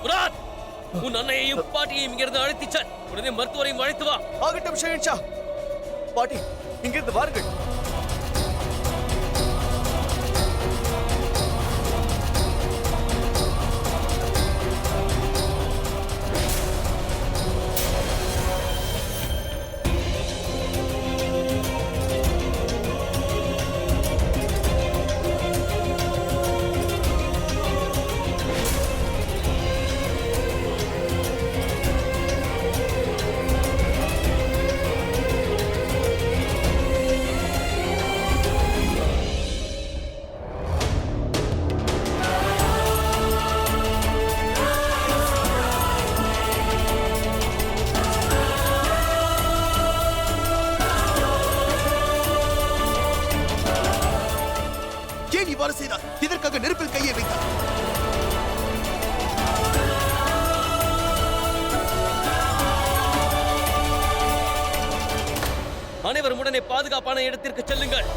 முராத், உன் அன்னையையும் பாட்டியையும் இங்கிருந்து அழைத்துச் செல். உடனே மருத்துவரையும் அழைத்து வா. ஆகட்டும் ஷஹன்ஷா. பாட்டி, இங்கிருந்து வாருங்கள். இவ்வாறு செய்தார், இதற்காக நெருப்பில் கையை வைத்தார். அனைவரும் உடனே பாதுகாப்பான இடத்திற்கு செல்லுங்கள்.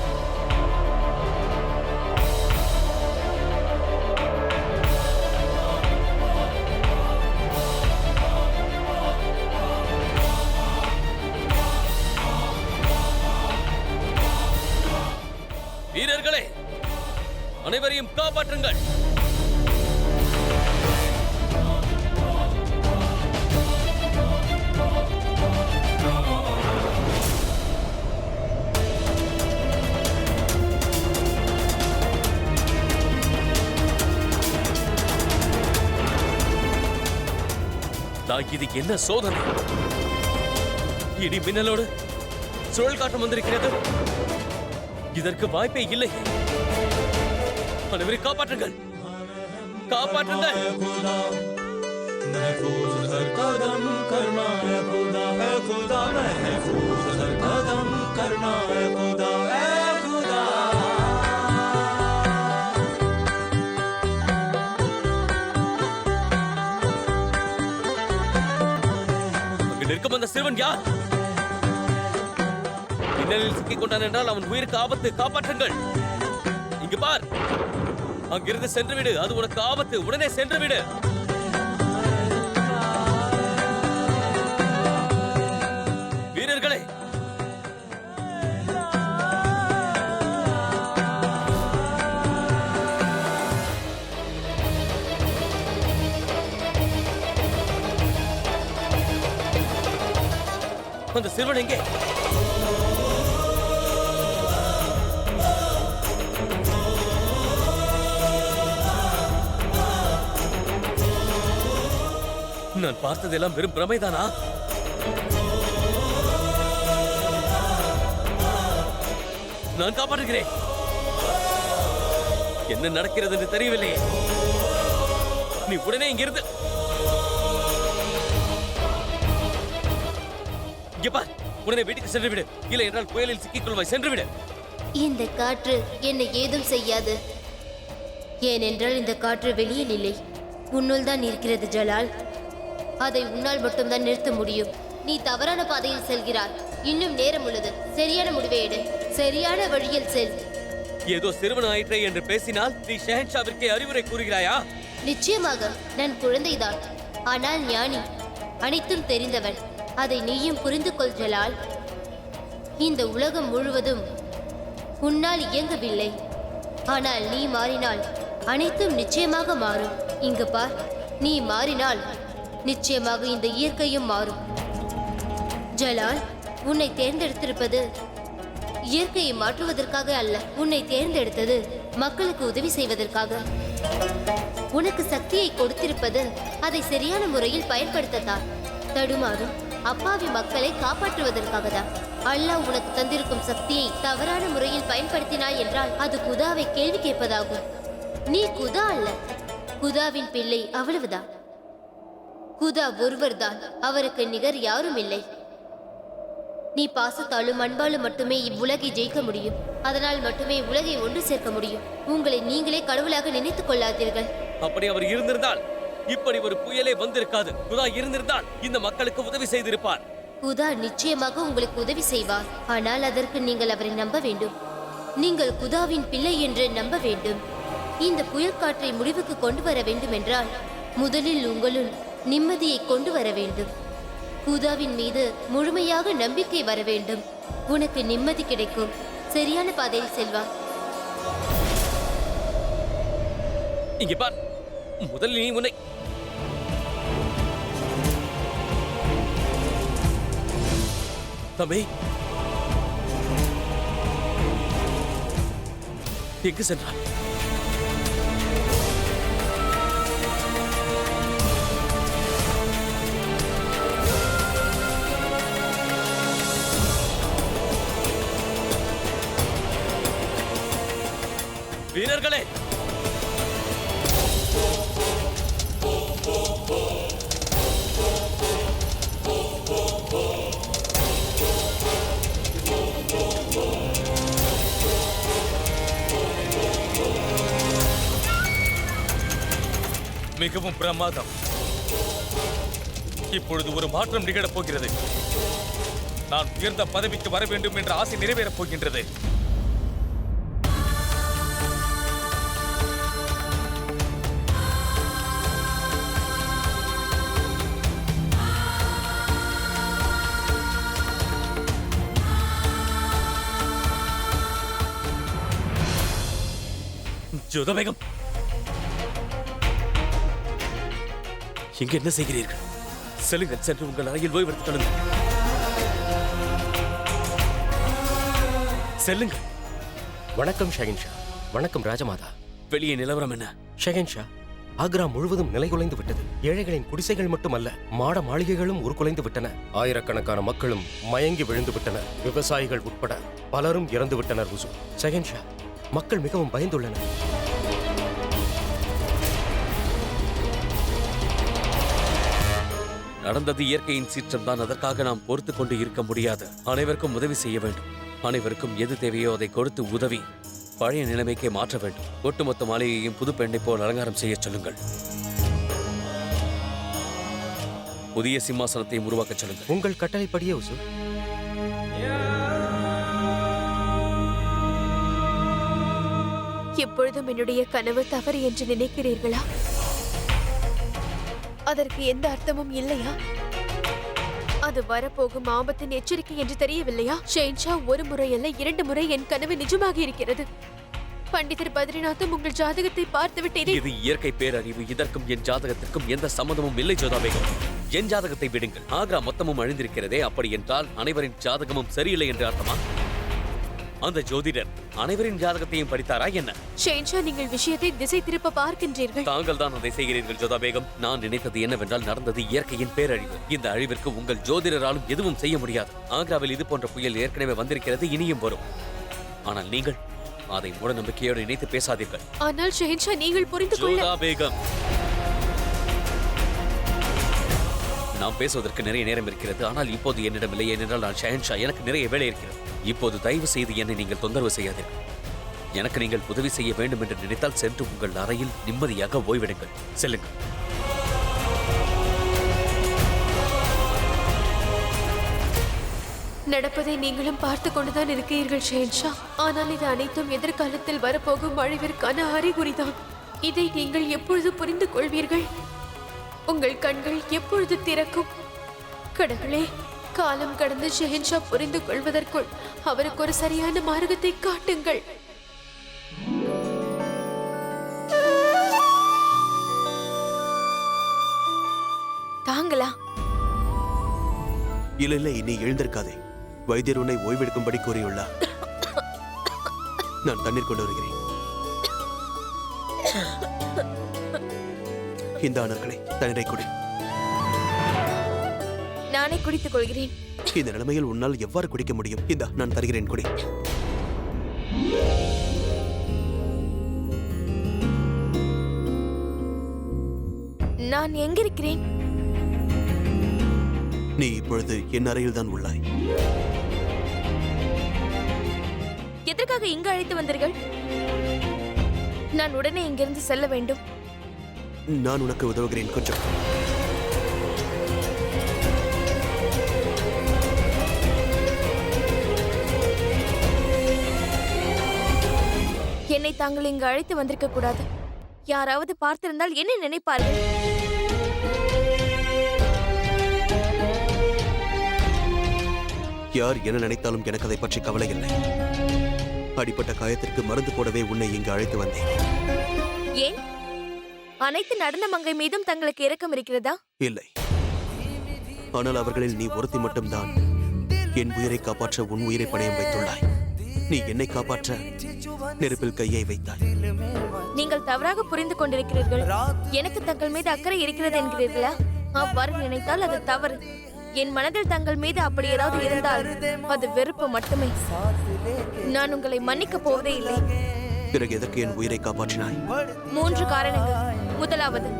வீரர்களே, அனைவரையும் காப்பாற்றுங்கள். இது என்ன சோதனை? இடி மின்னலோடு சுழல் காற்றம் வந்திருக்கிறது. இதற்கு வாய்ப்பே இல்லை. அனைவரை காப்பாற்றுங்கள், காப்பாற்றுங்கள். அங்கு நிற்கும் அந்த சிறுவன் யார்? மின்னலில் சிக்கிக் கொண்டான் என்றால் அவன் உயிருக்கு ஆபத்து. காப்பாற்றுங்கள். இங்கு பார், அங்கிருந்து சென்று விடு. அது உனக்கு ஆபத்து. உடனே சென்று விடு. வீரர்களே, அந்த சிறுவன் எங்கே? நான் பார்த்ததெல்லாம் வெறும் பிரமைதானா? நான் காப்பாற்றுகிறேன். என்ன நடக்கிறது என்று தெரியவில்லையே. நீ உடனே இங்கிருந்து இங்க பார். உடனே வீட்டுக்கு சென்று விடு. இல்லை என்றால் புயலில் சிக்கிக் கொள்வாய். சென்று விடு. இந்த காற்று என்னை ஏதும் செய்யாது. ஏனென்றால் இந்த காற்று வெளியில் இல்லை, உன்னுள் தான் இருக்கிறது ஜலால். அதை உன்னால் மட்டும்தான் நிறுத்த முடியும். நீ தவறான பாதையில் செல்கிறாய். இன்னும் நேரம் உள்ளது. சரியான முடிவை எடு. சரியான வழியில் செல். ஏதோ சிறுவன் ஆயிற்றே என்று பேசினால் நீ ஷஹன்ஷாவிற்கே அறிவுரை கூறுகிறாயா? நிச்சயமாக நான் குழந்தைதான், ஆனால் ஞானி, அனைத்தும் தெரிந்தவன். அதை நீயும் புரிந்து கொள் ஜலால். இந்த உலகம் முழுவதும் உன்னால் இயங்கவில்லை, ஆனால் நீ மாறினால் அனைத்தும் நிச்சயமாக மாறும். இங்கு பார், நீ மாறினால் நிச்சயமாக இந்த இயற்கையும் மாறும். ஜலால், உன்னை தேர்ந்தெடுத்திருப்பது இயற்கையை மாற்றுவதற்காக அல்ல. உன்னை தேர்ந்தெடுத்தது மக்களுக்கு உதவி செய்வதற்காக. உனக்கு சக்தியை கொடுத்திருப்பது அதை சரியான முறையில் பயன்படுத்தத்தான். தடுமாறும் அப்பாவி மக்களை காப்பாற்றுவதற்காக தான். அல்லாஹ் உனக்கு தந்திருக்கும் சக்தியை தவறான முறையில் பயன்படுத்தினாய் என்றால் அது குதாவை கேள்வி கேட்பதாகும். நீ குதா அல்ல, குதாவின் பிள்ளை, அவ்வளவுதான். குதா ஒருவர்தான், அவருக்கு நிகர் யாரும் இல்லை. நீ பாசத்தாலும் அன்பாலும் மட்டுமே இவ்வுலகை ஜெயிக்க முடியும். அதனால் மட்டுமே உலகை ஒன்று சேர்க்க முடியும். உங்களை நீங்களே கடவுளாக நினைத்துக் கொள்ளாதீர்கள். அப்படி அவர் இருந்திருந்தால் இப்படி ஒரு புயலே வந்திருக்காது. குதா இருந்திருந்தால் இந்த மக்களுக்கு உதவி செய்திருப்பார். குதா நிச்சயமாக உங்களுக்கு உதவி செய்வார். ஆனால் அதற்கு நீங்கள் அவரை நம்ப வேண்டும். நீங்கள் குதாவின் பிள்ளை என்று நம்ப வேண்டும். இந்த புயல் காற்றை முடிவுக்கு கொண்டு வர வேண்டும் என்றால் முதலில் உங்களுள் நிம்மதியை கொண்டு வர வேண்டும். பூதாவின் மீது முழுமையாக நம்பிக்கை வர வேண்டும். உனக்கு நிம்மதி கிடைக்கும். சரியான பாதையில் செல்வா. இங்கே பார், முதலில் நீ உன்னை தம்பி எங்கு சென்றான்? வீரர்களே, மிகவும் பிரமாதம். இப்பொழுது ஒரு மாற்றம் நிகழப் போகிறது. நான் உயர்ந்த பதவிக்கு வர வேண்டும் என்ற ஆசை நிறைவேறப் போகின்றது. ஜோதபேகம், இங்கு என்ன செய்கிறீர்கள்? செல்லுங்கள், சென்று உங்கள் அறையில் ஓய்வெடுத்துக் கொள்ளுங்கள். செல்லுங்கள். வணக்கம் ஷஹின்ஷா. வணக்கம் ராஜமாதா. வெளியே நிலவரம் என்ன? ஷஹின்ஷா, ஆக்ரா முழுவதும் நிலைகுலைந்து விட்டது. ஏழைகளின் குடிசைகள் மட்டுமல்ல, மாட மாளிகைகளும் உருக்குலைந்து விட்டன. ஆயிரக்கணக்கான மக்களும் மயங்கி விழுந்து விட்டனர். விவசாயிகள் உட்பட பலரும் இறந்து விட்டனர். உசு ஷஹின்ஷா, மக்கள் மிகவும் பயந்துள்ளனர். நடந்தது இயற்கையின் சீற்றம் தான். அதற்காக நாம் பொறுத்துக் கொண்டு இருக்க முடியாது. அனைவருக்கும் உதவி செய்ய வேண்டும். அனைவருக்கும் எது தேவையோ அதை கொடுத்து உதவி பழைய நிலைமைக்கே மாற்ற வேண்டும். ஒட்டுமொத்த மாளிகையையும் புது பெண்ணை போல் அலங்காரம் செய்ய சொல்லுங்கள். புதிய சிம்மாசனத்தையும் உருவாக்க சொல்லுங்கள். உங்கள் கட்டளைப்படியே உசு. எப்பொழுதும் என்னுடைய கனவு தவறு என்று நினைக்கிறீர்களா? அதற்கு எந்த அர்த்தமும் இல்லையா? அது வரப்போகும் ஆபத்தின் எச்சரிக்கை என்று தெரியவில்லையா? ஷெயின்ஷா, ஒரு முறை அல்ல 2 முறை என் கனவு நிஜமாகி இருக்கிறது. பண்டிதர் பத்ரிநாத்தும் உங்கள் ஜாதகத்தை பார்த்துவிட்டேன். இது இயற்கை பேரறிவு. இதற்கும் என் ஜாதகத்திற்கும் எந்த சம்மதமும் இல்லை ஜோதாபேகம். என் ஜாதகத்தை விடுங்கள். ஆக்ரா மொத்தமும் அழிந்திருக்கிறதே, அப்படி என்றால் அனைவரின் ஜாதகமும் சரியில்லை என்று அர்த்தமா? அந்த ஜோதிடர் அனைவரின் ஜாதகத்தையும் படித்தாரா என்ன? ஷெயின்ஷா, நீங்கள் விஷயத்தை திசை திருப்ப பார்க்கின்றீர்கள். தாங்கள் தான் அதை செய்கிறீர்கள் ஜோதாபேகம். நான் நினைத்தது என்னவென்றால், நடந்தது இயற்கையின் பேரழிவு. இந்த அழிவிற்கு உங்கள் ஜோதிடராலும் எதுவும் செய்ய முடியாது. ஆக்ராவில் இது போன்ற புயல் ஏற்கனவே வந்திருக்கிறது, இனியும் வரும். ஆனால் நீங்கள் அதை மூட நம்பிக்கையோடு நினைத்து பேசாதீர்கள். ஆனால் ஷெயின்ஷா, நீங்கள் புரிந்து கொள்ள... ஜோதாபேகம், நாம் பேசுவதற்கு நிறைய நேரம் இருக்கிறது. ஆனால் இப்போது என்னிடம் இல்லை. ஏனென்றால் நான் ஷஹன்ஷா, எனக்கு நிறைய வேலை இருக்கிறது. இப்போது தயவு செய்து என்னை நீங்கள் தொந்தரவு செய்யாதீர்கள். எனக்கு நீங்கள் உதவி செய்ய வேண்டும் என்று நினைத்தால் சென்று உங்கள் அறையில் நிம்மதியாக ஓய்வெடுங்கள். செல்லுங்கள். நடப்பதை நீங்களும் பார்த்து கொண்டுதான் இருக்கிறீர்கள் ஷெயின்ஷா. ஆனால் இது அனைத்தும் எதிர்காலத்தில் வரப்போகும் அழிவிற்கான அறிகுறிதான். இதை நீங்கள் எப்பொழுது புரிந்து கொள்வீர்கள்? உங்கள் கண்கள் எப்பொழுது திறக்கும்? கடவுளே, காலம் கடந்து ஷெஹன்ஷா புரிந்து கொள்வதற்குள் அவருக்கு ஒரு சரியான மார்க்கத்தை காட்டுங்கள். தாங்களா? இல்ல இல்ல, இனி எழுந்திருக்காதே. வைத்தியர் உன்னை ஓய்வெடுக்கும்படி கூறியுள்ளார். நான் தண்ணீர் கொண்டு வருகிறேன். இந்த அணர்களே, தண்ணீரை குடி. நானே குடித்துக் கொள்கிறேன். இந்த நிலைமையில் உன்னால் எவ்வாறு குடிக்க முடியும்? இந்தா, நான் தருகிறேன், குடி. நான் எங்கிருக்கிறேன்? நீ இப்பொழுது என் அறையில் தான் உள்ளாய். எதற்காக இங்கு அழைத்து வந்தீர்கள்? நான் உடனே இங்கிருந்து செல்ல வேண்டும். நான் உனக்கு உதவுகிறேன் கொஞ்சம். என்னை தாங்கள் இங்கு அழைத்து வந்திருக்க கூடாது. யாராவது பார்த்திருந்தால் என்ன நினைப்பார்கள்? யார் என்ன நினைத்தாலும் எனக்கு அதை பற்றி கவலை இல்லை. அடிப்பட்ட காயத்திற்கு மருந்து போடவே உன்னை இங்கு அழைத்து வந்தேன். ஏன் அனைத்து நடன மங்கை மீதும் தங்களுக்கு இரக்கம் இருக்கிறதா? இல்லை, ஆனால் அவர்களில் நீ ஒருத்தி மட்டும்தான் என் உயிரை காப்பாற்ற உன் உயிரை பணயம் வைத்துள்ளாய். நீ என்னை காப்பாற்ற நெருப்பில் கையை வைத்தாய். நீங்கள் தவறாக புரிந்து கொண்டிருக்கிறீர்கள். எனக்கு தங்கள் மீது அக்கறை இருக்கிறது என்கிறீர்களா? அவ்வாறு நினைத்தால் அது தவறு. என் மனதில் தங்கள் மீது அப்படி ஏதாவது இருந்தால் அது வெறுப்பு மட்டுமே. நான் உங்களை மன்னிக்க போவதே இல்லை. பிறகு எதற்கு என் உயிரை காப்பாற்றினாய்? 3 காரணங்கள். முதலாவது,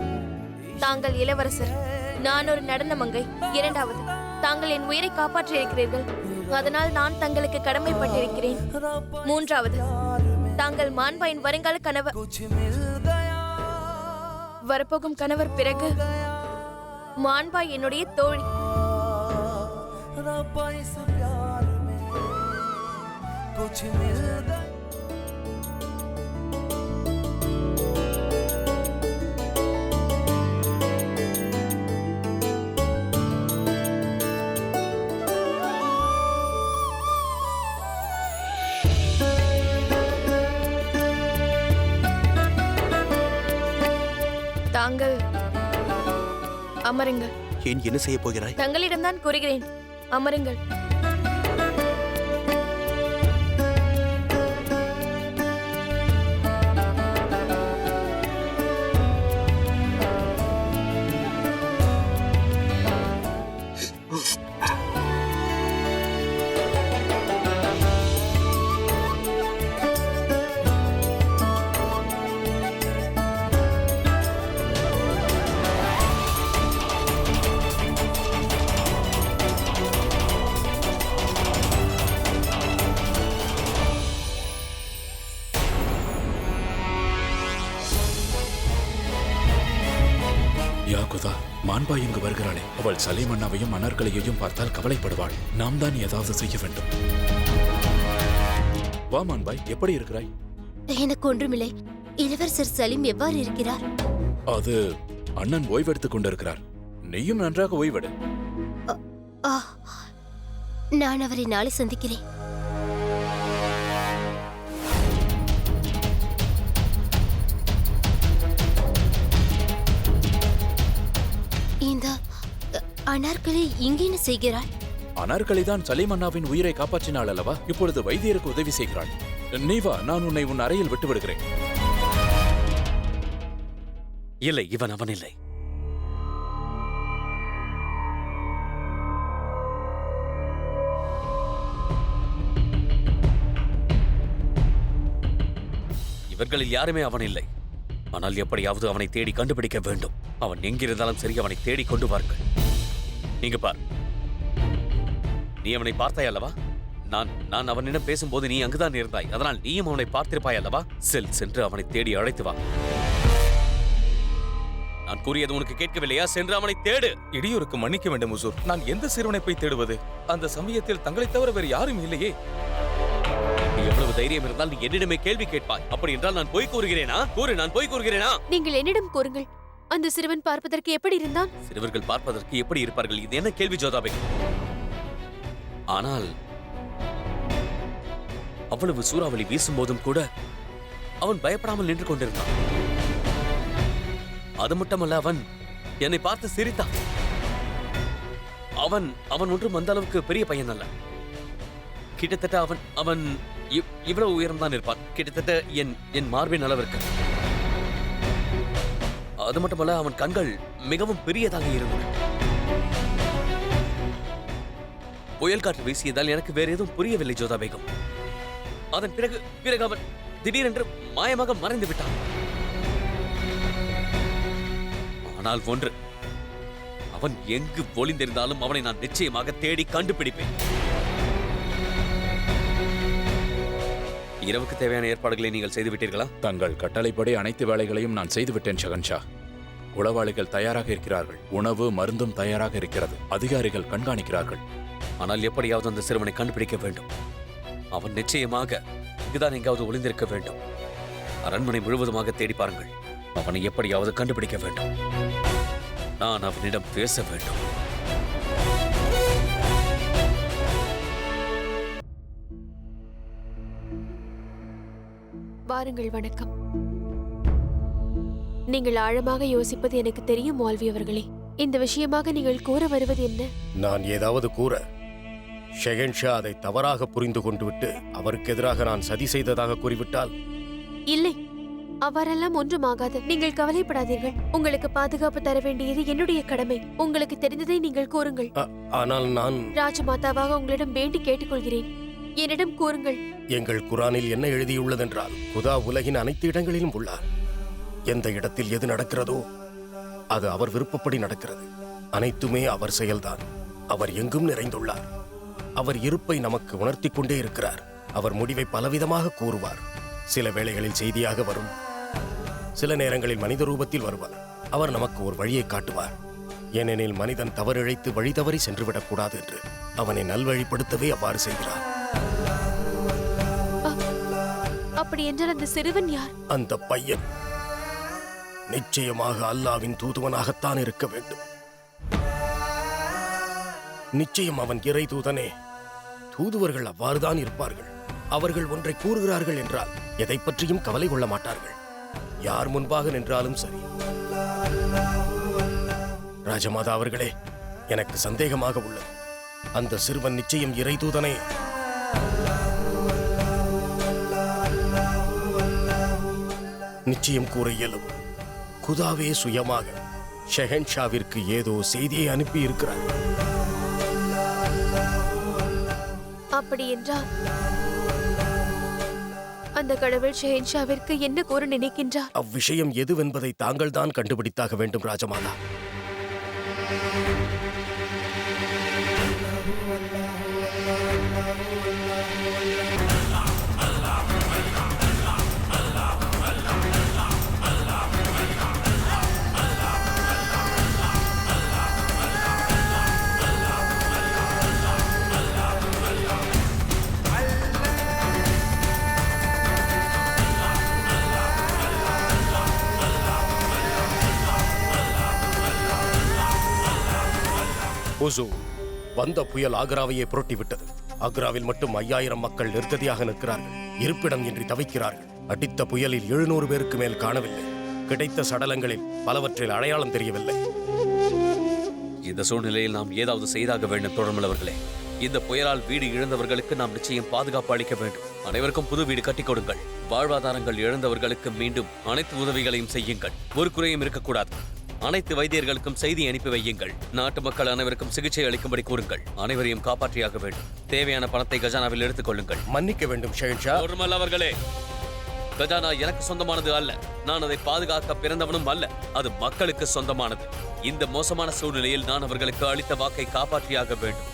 தாங்கள் இளவரசர், நான் ஒரு நடன மங்கை. இரண்டாவது, தாங்கள் என் உயிரை காப்பாற்றி இருக்கிறீர்கள், அதனால் நான் தங்களுக்கு கடமைப்பட்டிருக்கிறேன். மூன்றாவது, தாங்கள் மான்பாயின் வருங்கால கணவர், வரப்போகும் கணவர். பிறகு மான்பாய் என்னுடைய தோழி. தாங்கள் அமருங்கள். ஏன் என்ன செய்ய போகிறாய்? தங்களிடம்தான் கூறுகிறேன், அமருங்கள். யாகுதா, மான்பாய் இங்கு வருகிறாளே, அவள் சலீம் அண்ணாவையும் மன்னர்களையும் பார்த்தால் கவலைப்படுவாள். நாம் தான் ஏதாவது செய்ய வேண்டும். வா மான்பாய், எப்படி இருக்கிறாய்? எனக்கு ஒன்றுமில்லை. இளவரசர் சலீம் எவ்வாறு இருக்கிறார்? அது அண்ணன் ஓய்வெடுத்துக் கொண்டிருக்கிறார். நீயும் நன்றாக ஓய்வெடு. ஆ, நான் அவரை நாளை சந்திக்கிறேன். இந்த அனார்கலி இங்கேன்னு செய்கிறாள்? அனார்கலி தான் சலீம் அண்ணாவின் உயிரை காப்பாற்றினாள் அல்லவா? இப்பொழுது வைத்தியருக்கு உதவி செய்கிறாள். நீ வா, நான் உன்னை உன் அறையில் விட்டு விடுகிறேன். இல்லை, இவன் அவன் இல்லை. இவர்களில் யாருமே அவன் இல்லை. ஆனால் எப்படியாவது அவனை தேடி கண்டுபிடிக்க வேண்டும். அவன் எங்கிருந்தாலும் சரி, அவனை தேடி கொண்டு வாருங்கள். நீங்க பார், நீ அவனை பார்த்தாய் அல்லவா? நான் அவனிடம் பேசும்போது நீ அங்குதான் இருந்தாய். அதனால் நீயும் அவனை பார்த்திருப்பாய் அல்லவா? சென்று அவனை தேடி அழைத்து வா. நான் கூறியது உனக்கு கேட்கவில்லையா? சென்று அவனை தேடு. இடியூருக்கு மன்னிக்க வேண்டும் ஹுசூர். நான் எந்த சிறுவனை போய் தேடுவது? அந்த சமயத்தில் தங்களை தவிர வேறு யாரும் இல்லையே. எவ்வளவு தைரியம் இருந்தால் நீ என்னிடமே கேள்வி கேட்பாய். அப்படி என்றால் நான் போய் கூறுகிறேனா? கூறு, நான் போய் கூறுகிறேனா? நீங்கள் என்னிடம் கூறுங்கள். அந்த சிறுவன் பார்ப்பதற்கு எப்படி இருந்தான்? சிறுவர்கள் பார்ப்பதற்கு எப்படி இருப்பார்கள்? இது என்ன கேள்வி ஜோதாபே? ஆனால் அவ்வளவு சூறாவளி வீசும் போதும் கூட அவன் பயப்படாமல் நின்று கொண்டிருந்தான். அது மட்டுமல்ல, அவன் என்னை பார்த்து சிரித்தான். அவன் ஒன்றும் அந்த அளவுக்கு பெரிய பையன் அல்ல. கிட்டத்தட்ட அவன் இவ்வளவு உயரம்தான் இருப்பான். கிட்டத்தட்ட என் மார்பின் அளவிற்கு. அது மட்டுமல்ல, அவன் கண்கள் மிகவும் பெரியதாக இருந்தன. புயல் காற்று வீசியதால் எனக்கு வேற எதுவும் புரியவில்லை ஜோதா பேகம். அதன் பிறகு அவன் திடீரென்று மாயமாக மறைந்து விட்டான். ஆனால் ஒன்று, அவன் எங்கு ஒளிந்திருந்தாலும் அவனை நான் நிச்சயமாக தேடி கண்டுபிடிப்பேன். இரவுக்கு தேவையான ஏற்பாடுகளை நீங்கள் செய்து விட்டீர்களா? தங்கள் கட்டளைப்படி அனைத்து வேலைகளையும் நான் செய்துவிட்டேன் ஷகன்ஷா. உளவாளிகள் தயாராக இருக்கிறார்கள். உணவு மருந்தும் தயாராக இருக்கிறது. அதிகாரிகள் கண்காணிக்கிறார்கள். ஆனால் எப்படியாவது அந்த சிறுவனை கண்டுபிடிக்க வேண்டும். அவன் நிச்சயமாக இங்குதான் எங்காவது ஒளிந்திருக்க வேண்டும். அரண்மனை முழுவதுமாக தேடி பாருங்கள். அவனை எப்படியாவது கண்டுபிடிக்க வேண்டும். நான் அவனிடம் பேச வேண்டும். வாருங்கள். வணக்கம். நீங்கள் ஆழமாக யோசிப்பது எனக்கு தெரியும் மால்வி அவர்களே. இந்த விஷயமாக நீங்கள் கூற வருவது என்ன? நான் ஏதாவது கூற ஷெஹன்ஷா அதை தவறாக புரிந்து கொண்டு விட்டு அவருக்கு எதிராக நான் சதி செய்ததாக கூறிவிட்டால்? இல்லை, அவரெல்லாம் ஒன்றும் ஆகாது. நீங்கள் கவலைப்படாதீர்கள். உங்களுக்கு பாதுகாப்பு தர வேண்டியது என்னுடைய கடமை. உங்களுக்கு தெரிந்ததை நீங்கள் கூறுங்கள். ஆனால் நான் ராஜமாதாவாக உங்களிடம் வேண்டி கேட்டுக்கொள்கிறேன். என்னிடம் கூறுங்கள். எங்கள் குரானில் என்ன எழுதியுள்ளதென்றால், குதா உலகின் அனைத்து இடங்களிலும் உள்ளார். எந்த இடத்தில் எது நடக்கிறதோ அது அவர் விருப்பப்படி நடக்கிறது. அனைத்துமே அவர் செயல்தான். அவர் எங்கும் நிறைந்துள்ளார். அவர் இருப்பை நமக்கு உணர்த்தி கொண்டே இருக்கிறார். அவர் முடிவை பலவிதமாக கூறுவார். சில வேளைகளில் செய்தியாக வரும், சில நேரங்களில் மனித ரூபத்தில் வருவார். அவர் நமக்கு ஒரு வழியை காட்டுவார். ஏனெனில் மனிதன் தவறிழைத்து வழி தவறி சென்றுவிடக்கூடாது என்று அவனை நல்வழிப்படுத்தவே அவ்வாறு செய்கிறார். அப்படி என்றால் அந்த சிறுவன் யார்? அந்த பையன் நிச்சயமாக அல்லாவின் தூதுவனாகத்தான் இருக்க வேண்டும். நிச்சயம் அவன் இறை தூதனே. தூதுவர்கள் அவ்வாறுதான் இருப்பார்கள். அவர்கள் ஒன்றை கூறுகிறார்கள் என்றால் எதை பற்றியும் கவலை கொள்ள மாட்டார்கள். யார் முன்பாக நின்றாலும் சரி. ராஜமாதா அவர்களே, எனக்கு சந்தேகமாக உள்ளது. அந்த சிறுவன் நிச்சயம் இறை தூதனே. நிச்சயம் கூற இயலும். குதாவே சுயமாக ஷெஹன்ஷாவிற்கு ஏதோ செய்தியை அனுப்பி இருக்கிறார். அப்படி என்றால் அந்த கடவுள் ஷெஹன்ஷாவிற்கு என்ன கூற நினைக்கின்றார்? அவ்விஷயம் எதுவென்பதை தாங்கள் தான் கண்டுபிடித்தாக வேண்டும் ராஜமாதா. வந்த புயல் ஆக்ராவையே புரட்டிவிட்டது. ஆக்ராவில் மட்டும் 5000 மக்கள் நிர்கதியாக நிற்கிறார்கள். இருப்பிடம் இன்றி தவிக்கிறார்கள். அடித்த புயலில் 700 பேருக்கு மேல் காணவில்லை. கிடைத்த சடலங்களில் பலவற்றில் அடையாளம் தெரியவில்லை. இந்த சூழ்நிலையில் நாம் ஏதாவது செய்தாக வேண்டும் தோழர்களே. இந்த புயலால் வீடு இழந்தவர்களுக்கு நாம் நிச்சயம் பாதுகாப்பு அளிக்க வேண்டும். அனைவருக்கும் புது வீடு கட்டிக் கொடுங்கள். வாழ்வாதாரங்கள் இழந்தவர்களுக்கு மீண்டும் அனைத்து உதவிகளையும் செய்யுங்கள். ஒரு குறையும் இருக்கக்கூடாது. அனைத்து வைத்தியர்களுக்கும் செய்தி அனுப்பி வையுங்கள். நாட்டு மக்கள் அனைவருக்கும் சிகிச்சை அளிக்கும்படி கூறுங்கள். அனைவரையும் காப்பாற்றியாக வேண்டும். தேவையான பணத்தை கஜானாவில் எடுத்துக் கொள்ளுங்கள். மன்னிக்க வேண்டும் ஷெஹன்ஷா. அவர்களே, கஜானா எனக்கு சொந்தமானது அல்ல. நான் அதை பாதுகாக்க பிறந்தவனும் அல்ல. அது மக்களுக்கு சொந்தமானது. இந்த மோசமான சூழ்நிலையில் நான் அவர்களுக்கு அளித்த வாக்கை காப்பாற்றியாக வேண்டும்.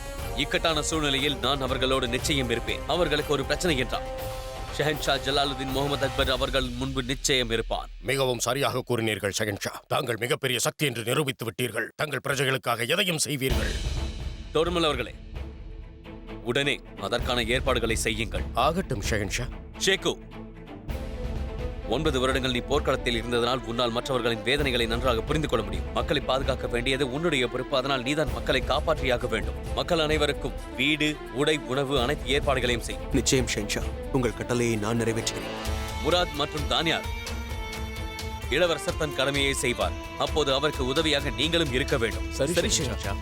இக்கட்டான சூழ்நிலையில் நான் அவர்களோடு நிச்சயம் இருப்பேன். அவர்களுக்கு ஒரு பிரச்சனை என்றால் ஷெஹன்ஷா ஜலாலுதீன் முகமது அக்பர் அவர்கள் முன்பு நிச்சயம் இருப்பான். மிகவும் சரியாக கூறினீர்கள் ஷெஹன்ஷா. தாங்கள் மிகப்பெரிய சக்தி என்று நிரூபித்து விட்டீர்கள். தங்கள் பிரஜைகளுக்காக எதையும் செய்வீர்கள். அவர்களே, உடனே அதற்கான ஏற்பாடுகளை செய்யுங்கள். ஆகட்டும் ஷெஹன்ஷா. ஷேக்கு, 9 வருடங்கள் நீ போர்க்களத்தில் இருந்ததனால் உன்னால் மற்றவர்களின் வேதனைகளை நன்றாக புரிந்து கொள்ள முடியும். மக்களை பாதுகாக்க வேண்டியது உன்னுடைய பொறுப்பு. அதனால் நீதான் மக்களை காப்பாற்றியாக வேண்டும். மக்கள் அனைவருக்கும் வீடு, உடை, உணவு அனைத்து ஏற்பாடுகளையும் செய். நிச்சயம் ஷெஹன்ஷா, உங்கள் கட்டளையை நான் நிறைவேற்றுகிறேன். முராத் மற்றும் தானியார், இளவரசர் தன் கடமையை செய்வார். அப்போது அவருக்கு உதவியாக நீங்களும் இருக்க வேண்டும். சரி ஷெஹன்ஷா.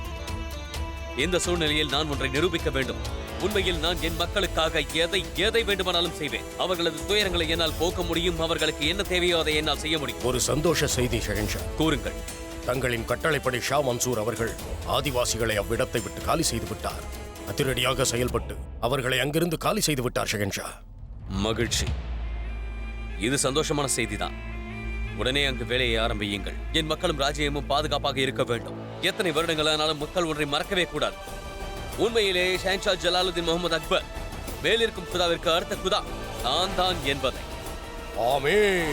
இந்த சூழ்நிலையில் நான் ஒன்றை நிரூபிக்க வேண்டும். உண்மையில் நான் என் மக்களுக்காக எதை வேண்டுமானாலும் செய்வேன். அவர்களது துயரங்களை என்னால் போக்க முடியும். அவர்களுக்கு என்ன தேவையோ அதை என்னால் செய்ய முடியும். ஒரு சந்தோஷ செய்தி ஷெஹன்ஷா. கூறுங்கள். தங்களின் கட்டளைப்படி ஷா மன்சூர் அவர்கள் ஆதிவாசிகளை அவ்விடத்தை விட்டு காலி செய்து விட்டார். அதிரடியாக செயல்பட்டு அவர்களை அங்கிருந்து காலி செய்து விட்டார் ஷெஹன்ஷா. மகிழ்ச்சி. இது சந்தோஷமான செய்திதான். உடனே அங்கு வேலையை ஆரம்பியுங்கள். என் மக்களும் ராஜ்யமும் பாதுகாப்பாக இருக்க வேண்டும். எத்தனை வருடங்களானாலும் மக்கள் ஒன்றை மறக்கவே கூடாது. உண்மையிலேயே ஷெஹன்ஷா ஜலாலுதீன் முகமது அக்பர் மேலிருக்கும் குதாவிற்கு அடுத்த குதா நான் தான் என்பதை. ஆமென்.